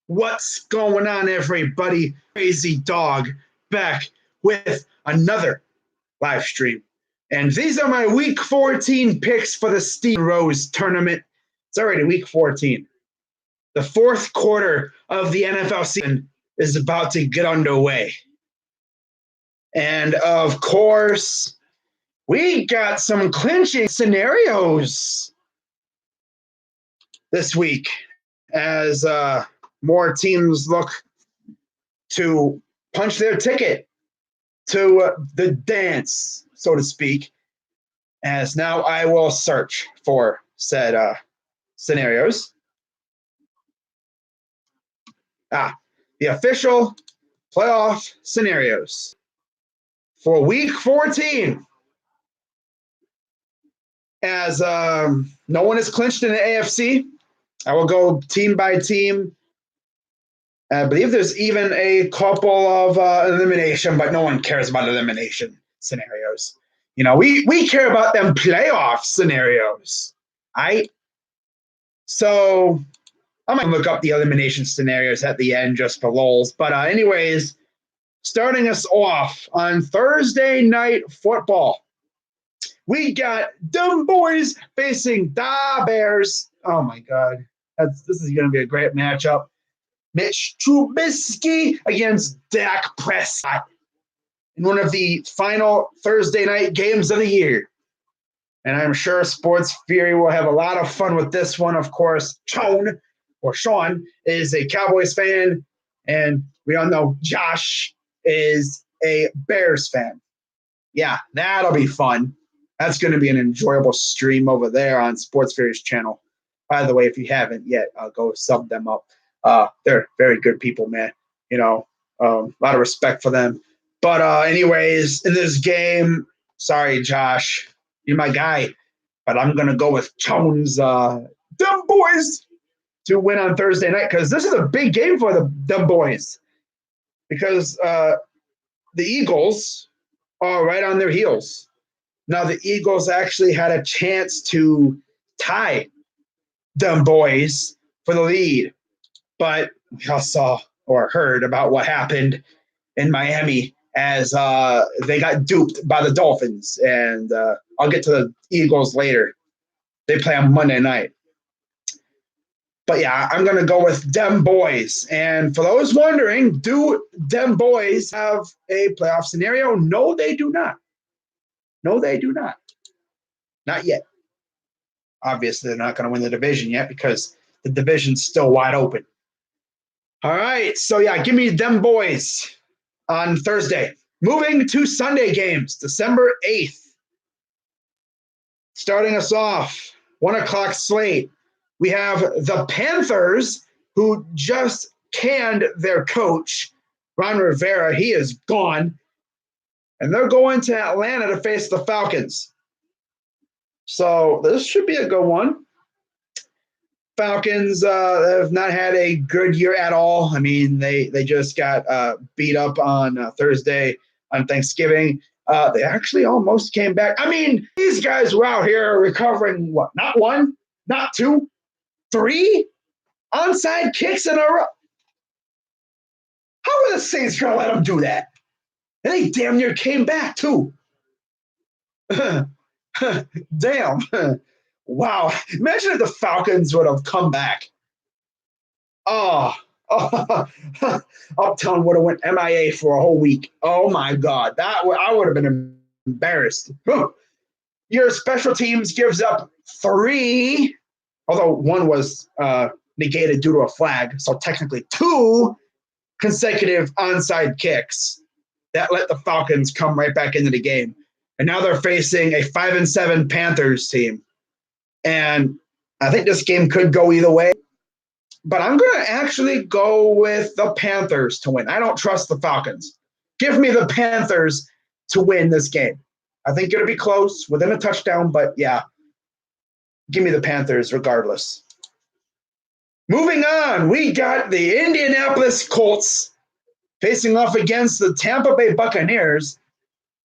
What's going on, everybody? Crazy Dog back with another live stream. And these are my week 14 picks for the Steve Rose tournament. It's already week 14. The fourth quarter of the NFL season is about to get underway. And of course, we got some clinching scenarios this week as more teams look to punch their ticket to the dance, so to speak, as now I will search for said scenarios. The official playoff scenarios for week 14. As no one is clinched in the AFC, I will go team by team. I believe there's even a couple of elimination, but no one cares about elimination scenarios. You know, we care about them playoff scenarios. So I'm going to look up the elimination scenarios at the end just for lulz. But anyways, starting us off on Thursday Night Football, we got Dumb Boys facing Da Bears. Oh, my God. This is going to be a great matchup. Mitch Trubisky against Dak Prescott in one of the final Thursday night games of the year. And I'm sure Sports Fury will have a lot of fun with this one. Of course, Sean is a Cowboys fan, and we all know Josh is a Bears fan. Yeah, that'll be fun. That's going to be an enjoyable stream over there on Sports Fury's channel. By the way, if you haven't yet, go sub them up. They're very good people, man. You know, a lot of respect for them. But anyways, in this game, sorry, Josh, you're my guy. But I'm going to go with Jones, Dumb Boys, to win on Thursday night because this is a big game for the Dumb Boys. Because the Eagles are right on their heels. Now, the Eagles actually had a chance to tie Dumb Boys for the lead. But we all saw or heard about what happened in Miami as they got duped by the Dolphins. And I'll get to the Eagles later. They play on Monday night. But, yeah, I'm going to go with Dem Boys. And for those wondering, do Dem Boys have a playoff scenario? No, they do not. No, they do not. Not yet. Obviously, they're not going to win the division yet because the division's still wide open. All right, so yeah, give me Dem Boys on Thursday. Moving to Sunday games, December 8th. Starting us off, 1 o'clock slate. We have the Panthers, who just canned their coach, Ron Rivera. He is gone. And they're going to Atlanta to face the Falcons. So this should be a good one. Falcons have not had a good year at all. I mean, they just got beat up on Thursday on Thanksgiving. They actually almost came back. I mean, these guys were out here recovering what? Not one, not two, 3 onside kicks in a row. How are the Saints going to let them do that? And they damn near came back, too. Damn. Wow. Imagine if the Falcons would have come back. Uptown would have went MIA for a whole week. Oh, my God. I would have been embarrassed. Your special teams gives up 3, although 1 was negated due to a flag, so technically 2 consecutive onside kicks that let the Falcons come right back into the game. And now they're facing a 5-7 Panthers team. And I think this game could go either way. But I'm going to actually go with the Panthers to win. I don't trust the Falcons. Give me the Panthers to win this game. I think it'll be close, within a touchdown, but yeah, give me the Panthers regardless. Moving on, we got the Indianapolis Colts facing off against the Tampa Bay Buccaneers.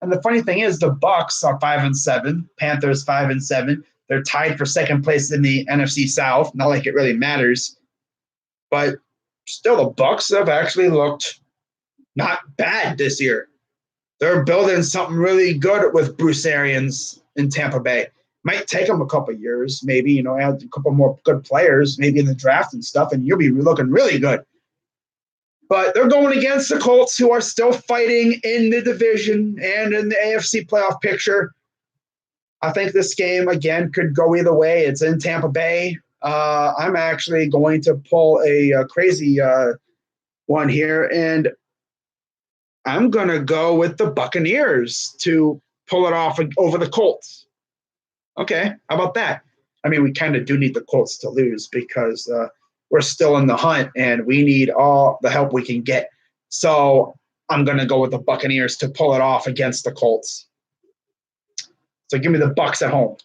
And the funny thing is, the Bucs are 5-7, Panthers 5-7. They're tied for second place in the NFC South. Not like it really matters. But still the Bucks have actually looked not bad this year. They're building something really good with Bruce Arians in Tampa Bay. Might take them a couple of years, maybe, add a couple more good players, maybe in the draft and stuff, and you'll be looking really good. But they're going against the Colts, who are still fighting in the division and in the AFC playoff picture. I think this game, again, could go either way. It's in Tampa Bay. I'm actually going to pull a crazy one here, and I'm going to go with the Buccaneers to pull it off over the Colts. Okay, how about that? I mean, we kind of do need the Colts to lose because we're still in the hunt and we need all the help we can get. So I'm going to go with the Buccaneers to pull it off against the Colts. So give me the Bucs at home.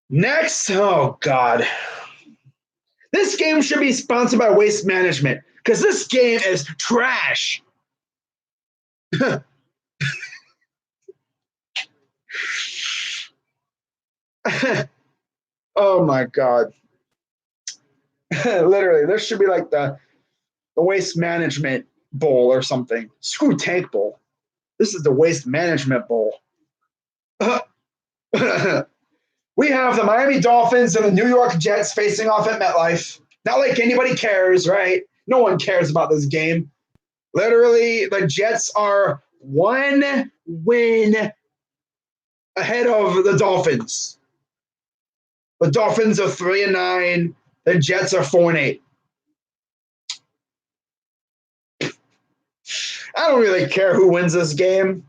Next, oh God. This game should be sponsored by Waste Management because this game is trash. Oh my God. Literally, this should be like the Waste Management Bowl or something. Screw Tank Bowl. This is the Waste Management Bowl. We have the Miami Dolphins and the New York Jets facing off at MetLife. Not like anybody cares, right? No one cares about this game. Literally, the Jets are 1 win ahead of the Dolphins. The Dolphins are 3-9. The Jets are 4-8. I don't really care who wins this game.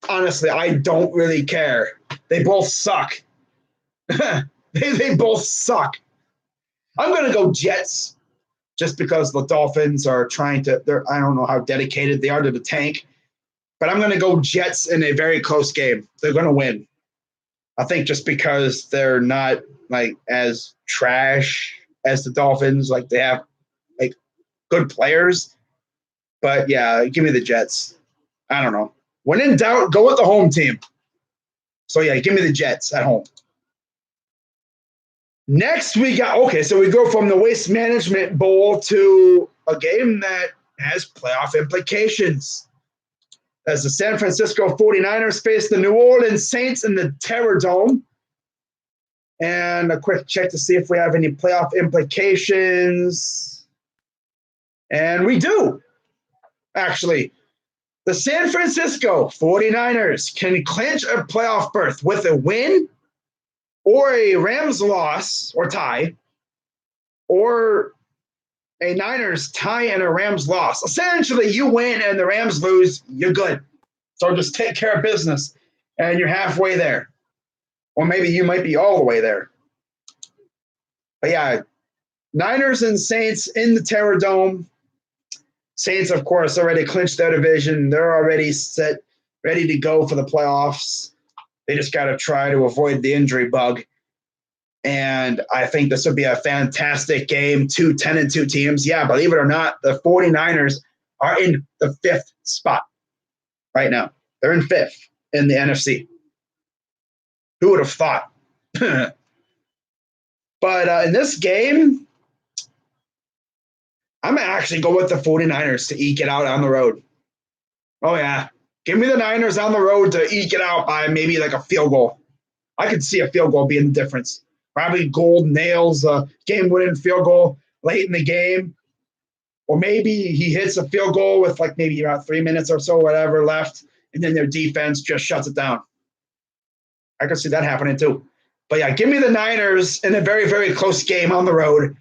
Honestly, I don't really care. They both suck. they both suck. I'm going to go Jets just because the Dolphins are trying to – I don't know how dedicated they are to the tank, but I'm going to go Jets in a very close game. They're going to win. I think just because they're not like as trash as the Dolphins, like they have like good players. But yeah, give me the Jets. I don't know. When in doubt, go with the home team. So yeah, give me the Jets at home. Next we got, okay, so we go from the Waste Management Bowl to a game that has playoff implications. As the San Francisco 49ers face the New Orleans Saints in the Terror Dome. And a quick check to see if we have any playoff implications. And we do, actually. The San Francisco 49ers can clinch a playoff berth with a win or a Rams loss or tie, or a Niners tie and a Rams loss. Essentially, you win and the Rams lose, you're good. So just take care of business, and you're halfway there. Or maybe you might be all the way there. But yeah, Niners and Saints in the Terror Dome. Saints, of course, already clinched their division. They're already set, ready to go for the playoffs. They just got to try to avoid the injury bug. And I think this would be a fantastic game. 2 10-2 teams. Yeah, believe it or not, the 49ers are in the 5th spot right now. They're in 5th in the NFC. Who would have thought? But in this game, I'm going to actually go with the 49ers to eke it out on the road. Oh, yeah. Give me the Niners on the road to eke it out by maybe like a field goal. I could see a field goal being the difference. Probably Gold nails a game-winning field goal late in the game. Or maybe he hits a field goal with like maybe about 3 minutes or so, whatever left, and then their defense just shuts it down. I could see that happening too. But yeah, give me the Niners in a very, very close game on the road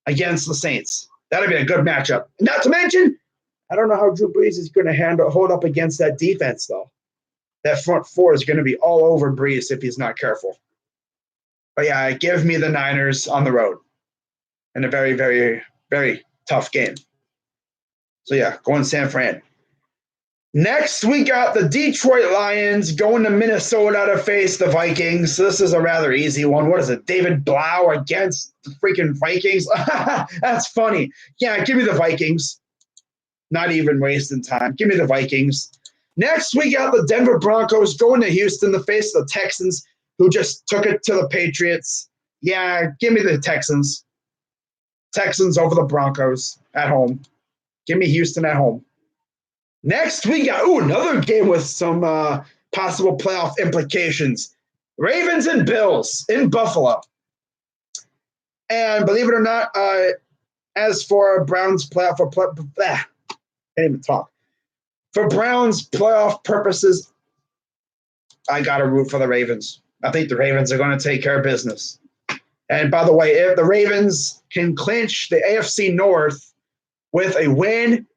against the Saints. That'll be a good matchup. Not to mention, I don't know how Drew Brees is going to hold up against that defense, though. That front four is going to be all over Brees if he's not careful. But yeah, give me the Niners on the road in a very, very, very tough game. So yeah, going San Fran. Next, we got the Detroit Lions going to Minnesota to face the Vikings. So this is a rather easy one. What is it? David Blau against the freaking Vikings? That's funny. Yeah, give me the Vikings. Not even wasting time. Give me the Vikings. Next, we got the Denver Broncos going to Houston to face the Texans, who just took it to the Patriots. Yeah, give me the Texans. Texans over the Broncos at home. Give me Houston at home. Next, we got another game with some possible playoff implications. Ravens and Bills in Buffalo. And believe it or not, as for Browns playoff can't even talk. For Browns playoff purposes, I got to root for the Ravens. I think the Ravens are going to take care of business. And by the way, if the Ravens can clinch the AFC North with a win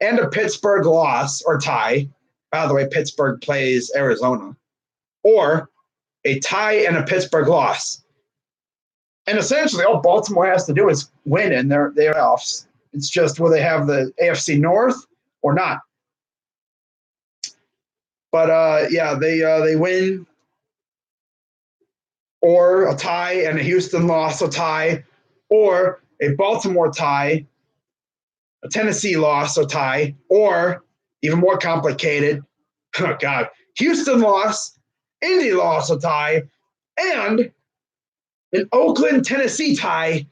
and a Pittsburgh loss or tie, by the way, Pittsburgh plays Arizona, or a tie and a Pittsburgh loss. And essentially, all Baltimore has to do is win in their playoffs. It's just will they have the AFC North or not. But yeah, they win, or a tie and a Houston loss, a tie, or a Baltimore tie, a Tennessee loss, a tie, or even more complicated, oh God, Houston loss, Indy loss, a tie, and an Oakland, Tennessee tie,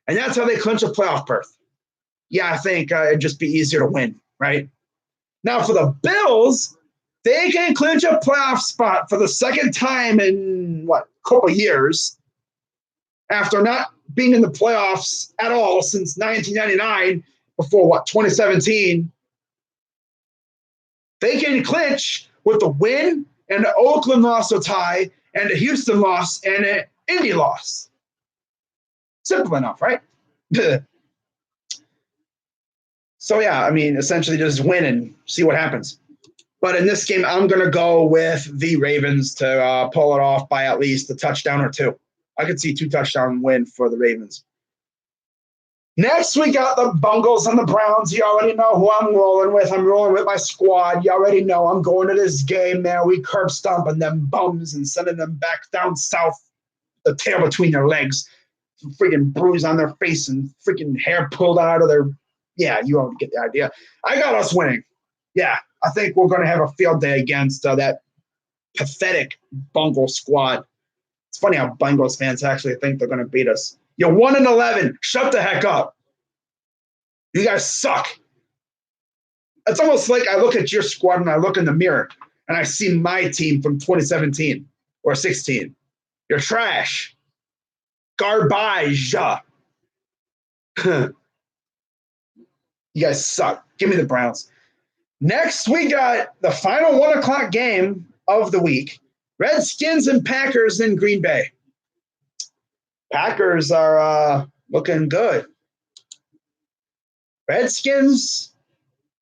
and that's how they clinch a playoff berth. Yeah, I think it'd just be easier to win, right? Now for the Bills, they can clinch a playoff spot for the second time in, a couple of years after not being in the playoffs at all since 1999 before, 2017. They can clinch with a win and an Oakland loss or tie and a Houston loss and an Indy loss. Simple enough, right? So, yeah, I mean, essentially just win and see what happens. But in this game, I'm going to go with the Ravens to pull it off by at least a touchdown or two. I could see 2-touchdown win for the Ravens. Next, we got the Bengals and the Browns. You already know who I'm rolling with. I'm rolling with my squad. You already know I'm going to this game, man. We curb stomping them bums and sending them back down south, the tail between their legs, freaking bruise on their face and freaking hair pulled out of their – yeah, you already get the idea. I got us winning. Yeah, I think we're going to have a field day against that pathetic Bengals squad. It's funny how Bengals fans actually think they're going to beat us. You're 1-11. Shut the heck up. You guys suck. It's almost like I look at your squad and I look in the mirror and I see my team from 2017 or 16. You're trash. Garbage. You guys suck. Give me the Browns. Next, we got the final 1 o'clock game of the week. Redskins and Packers in Green Bay. Packers are looking good. Redskins,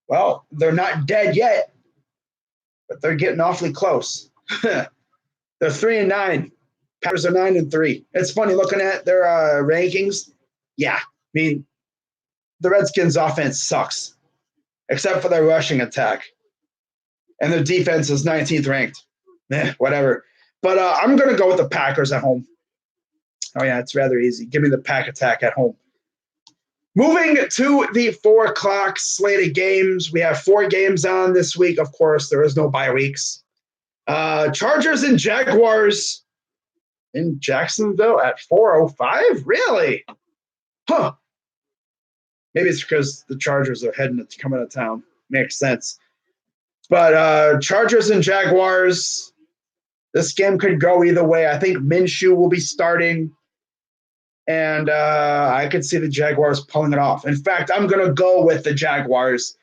well, they're not dead yet, but they're getting awfully close. They're 3-9. Packers are 9-3. It's funny looking at their rankings. Yeah, I mean, the Redskins' offense sucks, except for their rushing attack. And their defense is 19th ranked. Whatever. But I'm going to go with the Packers at home. Oh, yeah, it's rather easy. Give me the Pack attack at home. Moving to the 4 o'clock slate of games. We have 4 games on this week. Of course, there is no bye weeks. Chargers and Jaguars in Jacksonville at 4:05? Really? Huh. Maybe it's because the Chargers are coming to town. Makes sense. But Chargers and Jaguars, this game could go either way. I think Minshew will be starting, and I could see the Jaguars pulling it off. In fact, I'm going to go with the Jaguars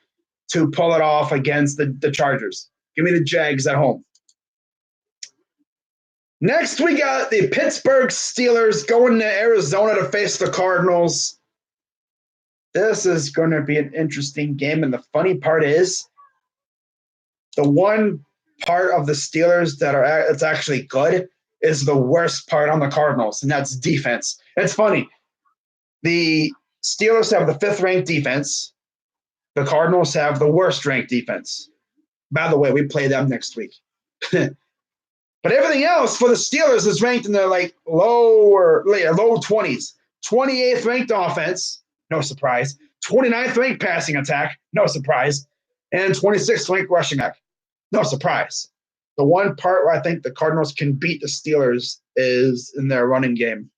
to pull it off against the Chargers. Give me the Jags at home. Next, we got the Pittsburgh Steelers going to Arizona to face the Cardinals. This is going to be an interesting game, and the funny part is the one part of the Steelers that's actually good is the worst part on the Cardinals, and that's defense. It's funny. The Steelers have the 5th-ranked defense. The Cardinals have the worst-ranked defense. By the way, we play them next week. But everything else for the Steelers is ranked in the low 20s. 28th ranked offense, no surprise. 29th ranked passing attack, no surprise. And 26th ranked rushing attack, no surprise. The one part where I think the Cardinals can beat the Steelers is in their running game.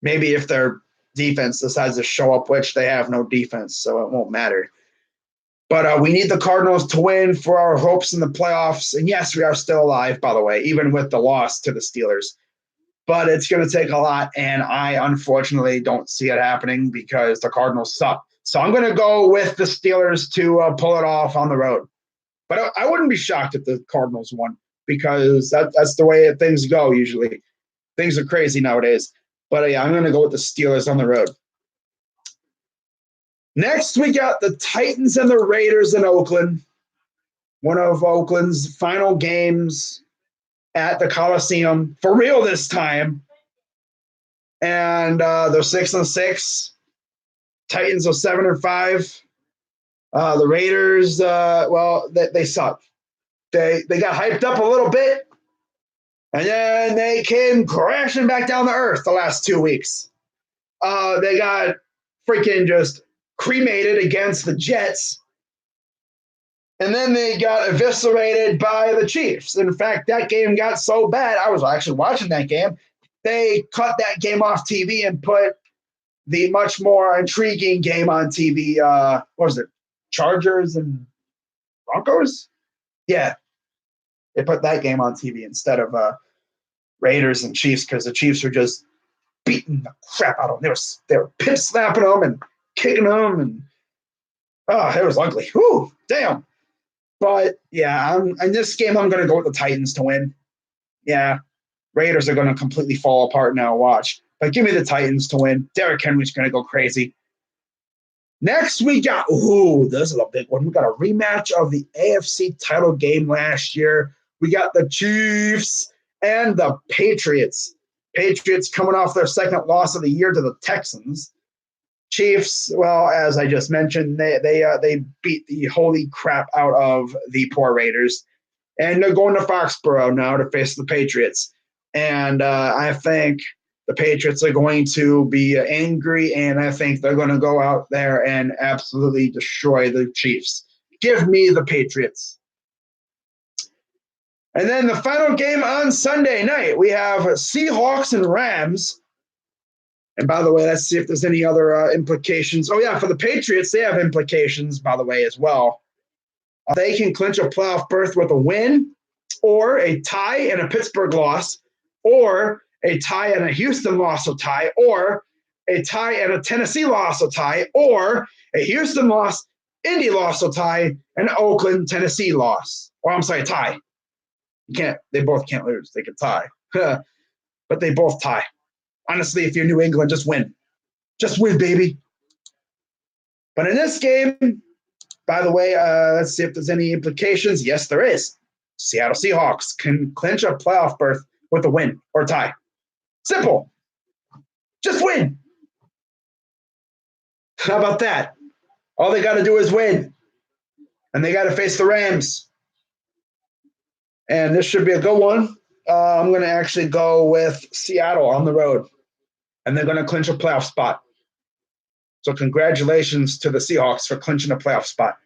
Maybe if their defense decides to show up, which they have no defense, so it won't matter. But we need the Cardinals to win for our hopes in the playoffs. And yes, we are still alive, by the way, even with the loss to the Steelers. But it's going to take a lot, and I unfortunately don't see it happening because the Cardinals suck. So I'm going to go with the Steelers to pull it off on the road. But I wouldn't be shocked if the Cardinals won because that's the way things go usually. Things are crazy nowadays. But yeah, I'm going to go with the Steelers on the road. Next, we got the Titans and the Raiders in Oakland. One of Oakland's final games at the Coliseum, for real this time. And they're 6-6. Titans are 7-5. The Raiders, they suck. They got hyped up a little bit, and then they came crashing back down to earth the last 2 weeks. They got freaking just cremated against the Jets, and then they got eviscerated by the Chiefs. In fact, that game got so bad, I was actually watching that game. They cut that game off TV and put the much more intriguing game on TV. What was it? Chargers and Broncos? Yeah. They put that game on TV instead of Raiders and Chiefs because the Chiefs were just beating the crap out of them. They were pip slapping them and kicking them, and it was ugly. Whew, damn. But yeah, in this game, I'm going to go with the Titans to win. Yeah, Raiders are going to completely fall apart now. Watch, but give me the Titans to win. Derrick Henry's going to go crazy. Next, we got this is a big one. We got a rematch of the AFC title game last year. We got the Chiefs and the Patriots. Patriots coming off their second loss of the year to the Texans. Chiefs, well, as I just mentioned, they beat the holy crap out of the poor Raiders, and they're going to Foxborough now to face the Patriots. And I think the Patriots are going to be angry, and I think they're going to go out there and absolutely destroy the Chiefs. Give me the Patriots. And then the final game on Sunday night, we have Seahawks and Rams. And by the way, let's see if there's any other implications. Oh, yeah, for the Patriots, they have implications, by the way, as well. They can clinch a playoff berth with a win or a tie and a Pittsburgh loss, or a tie and a Houston loss will tie, or a tie and a Tennessee loss will tie, or a Houston loss, Indy loss will tie, and an Oakland, Tennessee loss. Or I'm sorry, tie. They both can't lose. They can tie. But they both tie. Honestly, if you're New England, just win. Just win, baby. But in this game, by the way, let's see if there's any implications. Yes, there is. Seattle Seahawks can clinch a playoff berth with a win or tie. Simple. Just win. How about that? All they got to do is win. And they got to face the Rams. And this should be a good one. I'm going to actually go with Seattle on the road. And they're going to clinch a playoff spot. So congratulations to the Seahawks for clinching a playoff spot.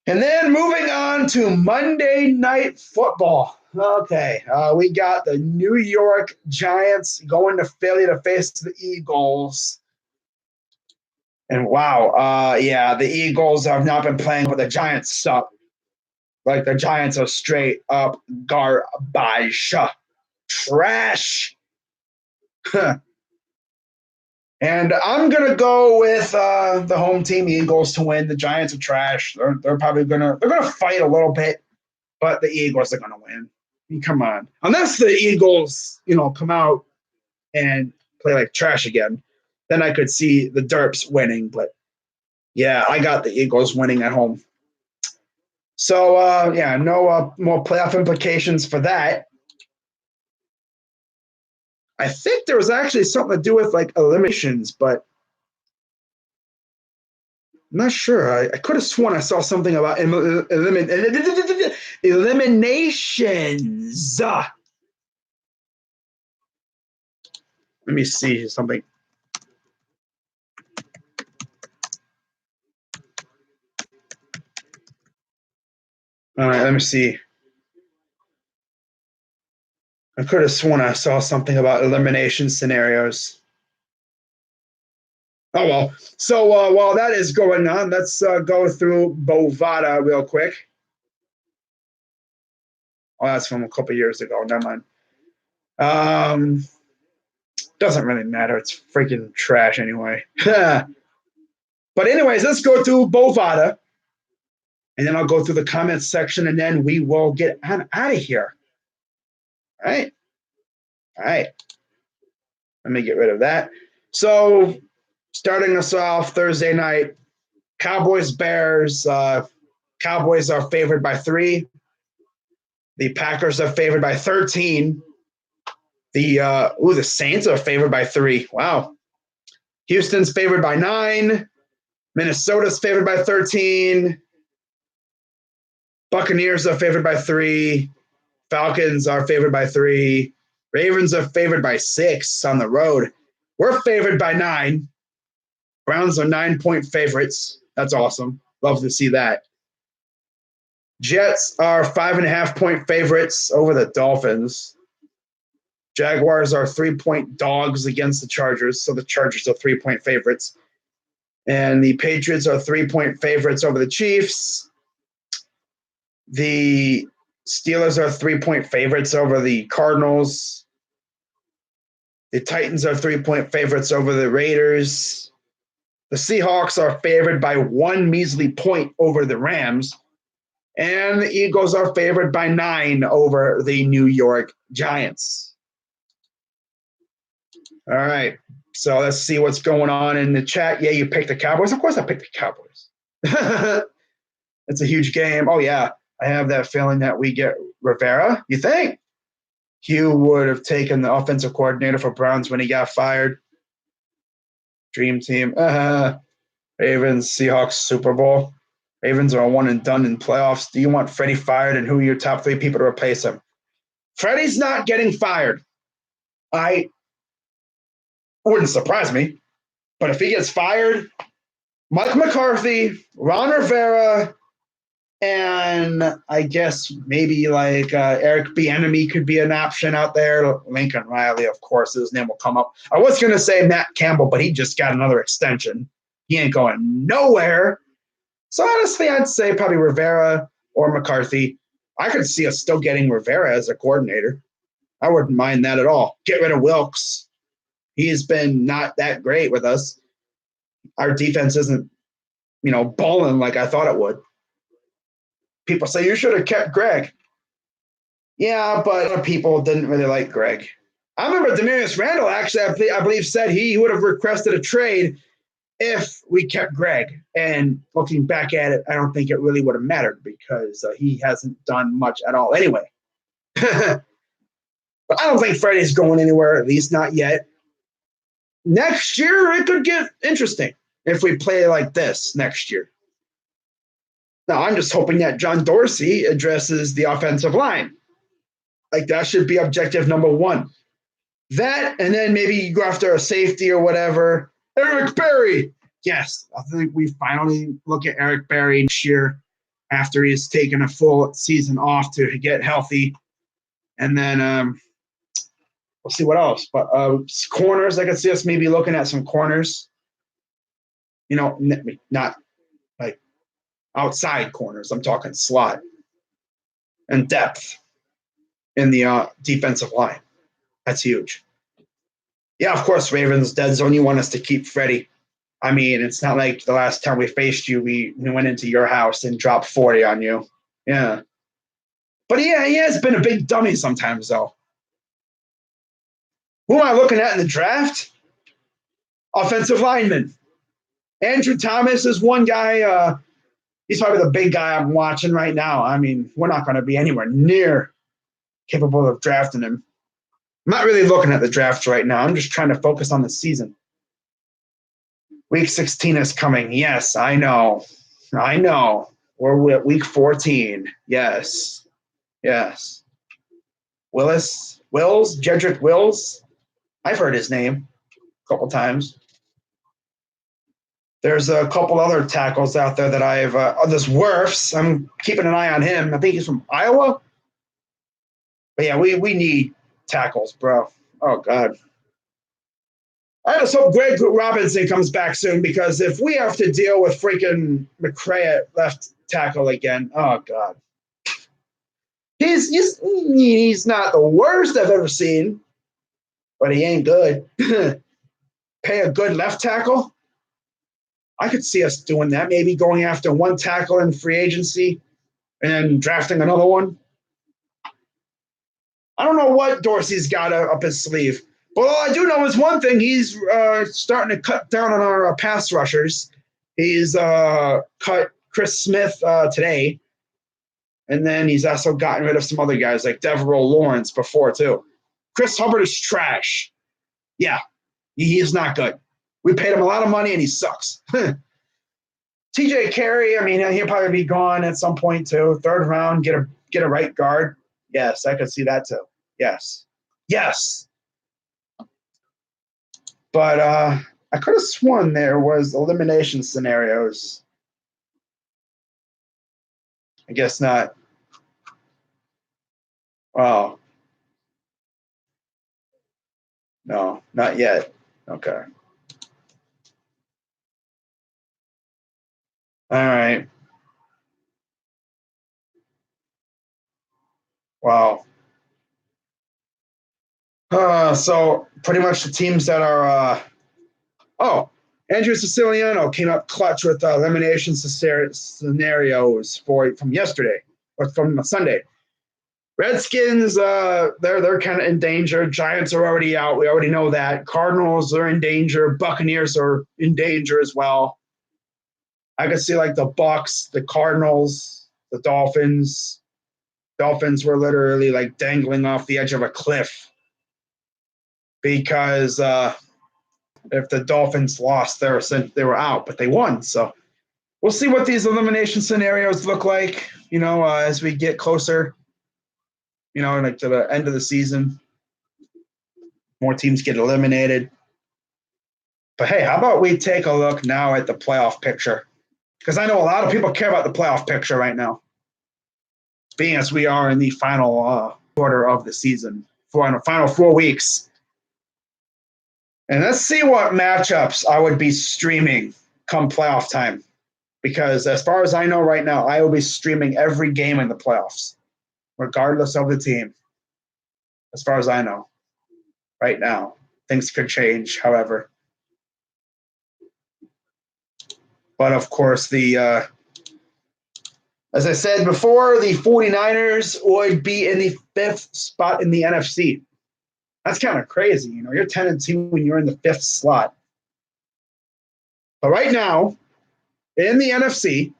And then moving on to Monday Night Football. Okay, we got the New York Giants going to Philly to face the Eagles. And wow, the Eagles have not been playing, but the Giants suck. Like, the Giants are straight up garbage. Trash. And I'm going to go with the home team Eagles to win. The Giants are trash. They're probably going to fight a little bit, but the Eagles are going to win. I mean, come on. Unless the Eagles, come out and play like trash again, then I could see the Derps winning. But, yeah, I got the Eagles winning at home. So, no more playoff implications for that. I think there was actually something to do with, like, eliminations, but I'm not sure. I could have sworn I saw something about eliminations. Let me see something. All right, let me see. I could have sworn I saw something about elimination scenarios. Oh, well. So while that is going on, let's go through Bovada real quick. Oh, that's from a couple years ago. Never mind. Doesn't really matter. It's freaking trash anyway. But anyways, let's go through Bovada. And then I'll go through the comments section, and then we will get on out of here. All right. All right. Let me get rid of that. So starting us off Thursday night, Cowboys, Bears. Cowboys are favored by 3. The Packers are favored by 13. The Saints are favored by 3. Wow. Houston's favored by 9. Minnesota's favored by 13. Buccaneers are favored by 3. Falcons are favored by 3. Ravens are favored by 6 on the road. We're favored by 9. Browns are 9-point favorites. That's awesome. Love to see that. Jets are 5.5-point favorites over the Dolphins. Jaguars are 3-point dogs against the Chargers, so the Chargers are 3-point favorites. And the Patriots are 3-point favorites over the Chiefs. The Steelers are 3-point favorites over the Cardinals. The Titans are 3-point favorites over the Raiders. The Seahawks are favored by 1 measly point over the Rams. And the Eagles are favored by 9 over the New York Giants. All right. So let's see what's going on in the chat. Yeah, you picked the Cowboys. Of course I picked the Cowboys. It's a huge game. Oh, yeah. I have that feeling that we get Rivera. You think? Hugh would have taken the offensive coordinator for Browns when he got fired. Dream team. Ravens, Seahawks, Super Bowl. Ravens are one and done in playoffs. Do you want Freddie fired, and who are your top 3 people to replace him? Freddie's not getting fired. I wouldn't surprise me. But if he gets fired, Mike McCarthy, Ron Rivera, and I guess maybe like Eric Bieniemy could be an option out there. Lincoln Riley, of course, his name will come up. I was going to say Matt Campbell, but he just got another extension. He ain't going nowhere. So honestly, I'd say probably Rivera or McCarthy. I could see us still getting Rivera as a coordinator. I wouldn't mind that at all. Get rid of Wilkes. He's been not that great with us. Our defense isn't, balling like I thought it would. People say you should have kept Greg. Yeah, but other people didn't really like Greg. I remember Demarius Randall actually, I believe, said he would have requested a trade if we kept Greg. And looking back at it, I don't think it really would have mattered because he hasn't done much at all anyway. But I don't think Freddie's going anywhere, at least not yet. Next year, it could get interesting if we play like this next year. Now, I'm just hoping that John Dorsey addresses the offensive line. Like, that should be objective number 1. That, and then maybe you go after a safety or whatever. Eric Berry. Yes, I think we finally look at Eric Berry this year after he's taken a full season off to get healthy. And then we'll see what else. But corners, I could see us maybe looking at some corners. Not like outside corners. I'm talking slot and depth in the defensive line. That's huge. Yeah, of course, Ravens dead zone. You want us to keep Freddie. I mean, it's not like the last time we faced you, we went into your house and dropped 40 on you. Yeah. But yeah, he has been a big dummy sometimes, though. Who am I looking at in the draft? Offensive lineman. Andrew Thomas is one guy. He's probably the big guy I'm watching right now. I mean, we're not going to be anywhere near capable of drafting him. I'm not really looking at the draft right now. I'm just trying to focus on the season. Week 16 is coming. Yes, I know. We're at week 14. Yes. Jedrick Wills. I've heard his name a couple times. There's a couple other tackles out there that I've this Wirfs. I'm keeping an eye on him. I think he's from Iowa. But yeah, we need tackles, bro. Oh God. I just hope Greg Robinson comes back soon, because if we have to deal with freaking McCray at left tackle again, oh God. He's not the worst I've ever seen, but he ain't good. Pay a good left tackle? I could see us doing that, maybe going after one tackle in free agency and then drafting another one. I don't know what Dorsey's got up his sleeve. But all I do know is one thing: he's starting to cut down on our pass rushers. He's cut Chris Smith today, and then he's also gotten rid of some other guys like Devereaux Lawrence before too. Chris Hubbard is trash. Yeah, he is not good. We paid him a lot of money, and he sucks. TJ Carey, I mean, he'll probably be gone at some point too. Third round, get a right guard. Yes, I could see that too. Yes. But I could have sworn there was elimination scenarios. I guess not. Oh. No, not yet. Okay. All right. Wow. So pretty much the teams that are Andrew Siciliano came up clutch with elimination scenarios from yesterday or from Sunday. Redskins, they're kind of in danger. Giants are already out. We already know that. Cardinals are in danger. Buccaneers are in danger as well. I could see like the Bucs, the Cardinals, the Dolphins. Dolphins were literally like dangling off the edge of a cliff, because if the Dolphins lost, they were out, but they won. So we'll see what these elimination scenarios look like, as we get closer, like to the end of the season. More teams get eliminated. But hey, how about we take a look now at the playoff picture? Because I know a lot of people care about the playoff picture right now, being as we are in the final quarter of the season, in the final 4 weeks. And let's see what matchups I would be streaming come playoff time. Because as far as I know right now, I will be streaming every game in the playoffs, regardless of the team. As far as I know right now. Things could change, however. But of course, as I said before, the 49ers would be in the 5th spot in the NFC. That's kind of crazy. You're 10-2 when you're in the 5th slot. But right now, in the NFC,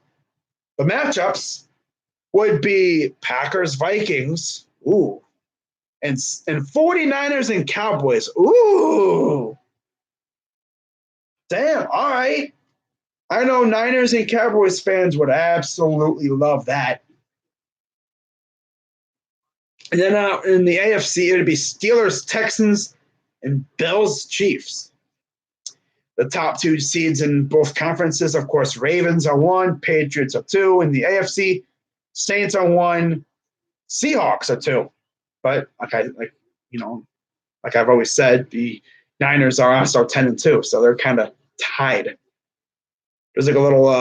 the matchups would be Packers-Vikings. Ooh. And 49ers and Cowboys. Ooh. Damn. All right. I know Niners and Cowboys fans would absolutely love that. And then in the AFC, it would be Steelers, Texans, and Bills, Chiefs. The top 2 seeds in both conferences, of course, Ravens are 1, Patriots are 2. In the AFC, Saints are 1, Seahawks are 2. But like I've always said, the Niners are also 10-2, so they're kind of tied. There's like a little,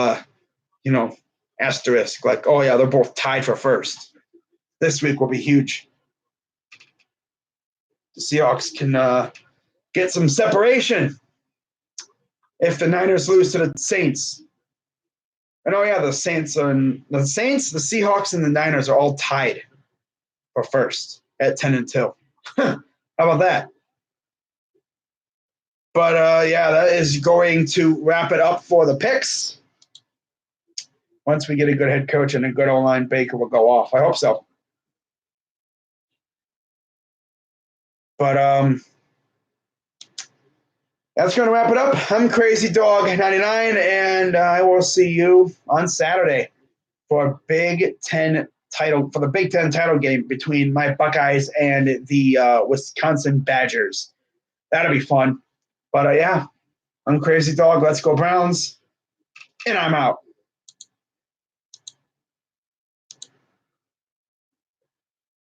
asterisk, like, oh yeah, they're both tied for first. This week will be huge. The Seahawks can get some separation if the Niners lose to the Saints. And oh yeah, the Saints, the Seahawks, and the Niners are all tied for first at 10-2. How about that? But yeah, that is going to wrap it up for the picks. Once we get a good head coach and a good O-line, Baker will go off. I hope so. But that's going to wrap it up. I'm Crazy Dog 99, and I will see you on Saturday for Big Ten title, for the Big Ten title game between my Buckeyes and the Wisconsin Badgers. That'll be fun. But yeah, I'm Crazy Dog. Let's go Browns, and I'm out.